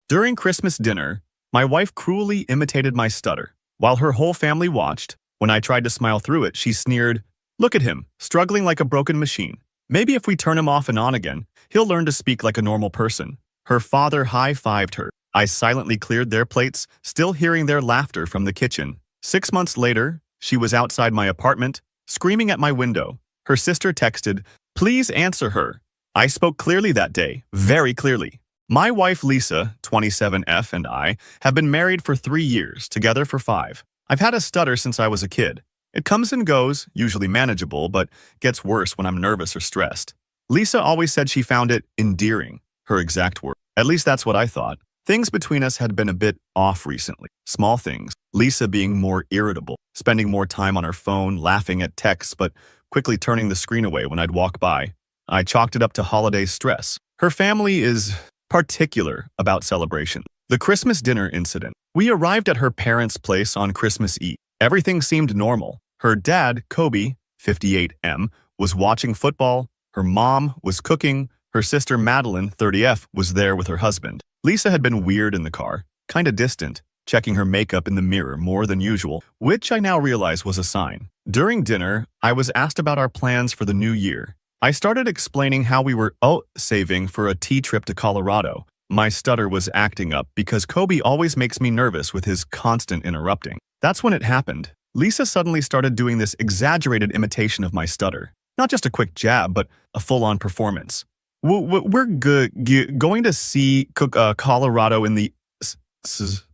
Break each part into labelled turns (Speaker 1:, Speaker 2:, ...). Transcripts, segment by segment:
Speaker 1: During Christmas dinner, my wife cruelly imitated my stutter. While her whole family watched, when I tried to smile through it, she sneered, "Look at him, struggling like a broken machine. Maybe if we turn him off and on again, he'll learn to speak like a normal person." Her father high-fived her. I silently cleared their plates, still hearing their laughter from the kitchen. 6 months later, she was outside my apartment, screaming at my window. Her sister texted, "Please answer her." I spoke clearly that day, very clearly. My wife Lisa, 27F, and I have been married for 3 years, together for 5. I've had a stutter since I was a kid. It comes and goes, usually manageable, but gets worse when I'm nervous or stressed. Lisa always said she found it endearing, her exact word. At least that's what I thought. Things between us had been a bit off recently. Small things. Lisa being more irritable, spending more time on her phone, laughing at texts, but quickly turning the screen away when I'd walk by. I chalked it up to holiday stress. Her family is particular about celebration. The Christmas dinner incident. We arrived at her parents' place on Christmas Eve. Everything seemed normal. Her dad, Kobe, 58M, was watching football. Her mom was cooking. Her sister, Madeline, 30F, was there with her husband. Lisa had been weird in the car, kinda distant, checking her makeup in the mirror more than usual, which I now realize was a sign. During dinner, I was asked about our plans for the new year. I started explaining how we were saving for a tea trip to Colorado. My stutter was acting up because Kobe always makes me nervous with his constant interrupting. That's when it happened. Lisa suddenly started doing this exaggerated imitation of my stutter. Not just a quick jab, but a full-on performance. We're going to see Colorado in the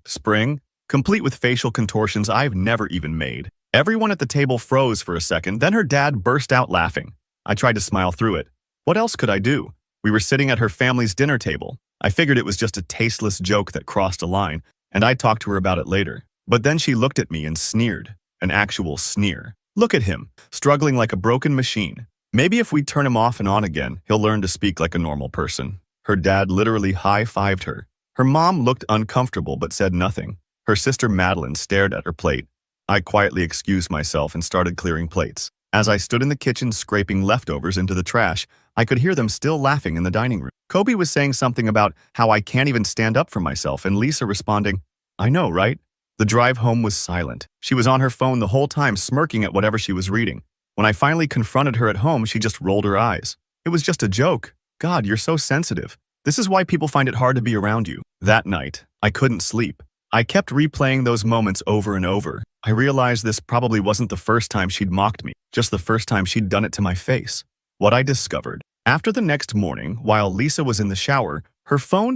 Speaker 1: spring, complete with facial contortions I've never even made. Everyone at the table froze for a second, then her dad burst out laughing. I tried to smile through it. What else could I do? We were sitting at her family's dinner table. I figured it was just a tasteless joke that crossed a line, and I'd talk to her about it later. But then she looked at me and sneered, an actual sneer. "Look at him, struggling like a broken machine. Maybe if we turn him off and on again, he'll learn to speak like a normal person." Her dad literally high-fived her. Her mom looked uncomfortable but said nothing. Her sister Madeline stared at her plate. I quietly excused myself and started clearing plates. As I stood in the kitchen scraping leftovers into the trash, I could hear them still laughing in the dining room. Kobe was saying something about how I can't even stand up for myself, and Lisa responding, "I know, right?" The drive home was silent. She was on her phone the whole time, smirking at whatever she was reading. When I finally confronted her at home, she just rolled her eyes. "It was just a joke. God, you're so sensitive. This is why people find it hard to be around you." That night, I couldn't sleep. I kept replaying those moments over and over. I realized this probably wasn't the first time she'd mocked me, just the first time she'd done it to my face. What I discovered. After the next morning, while Lisa was in the shower, her phone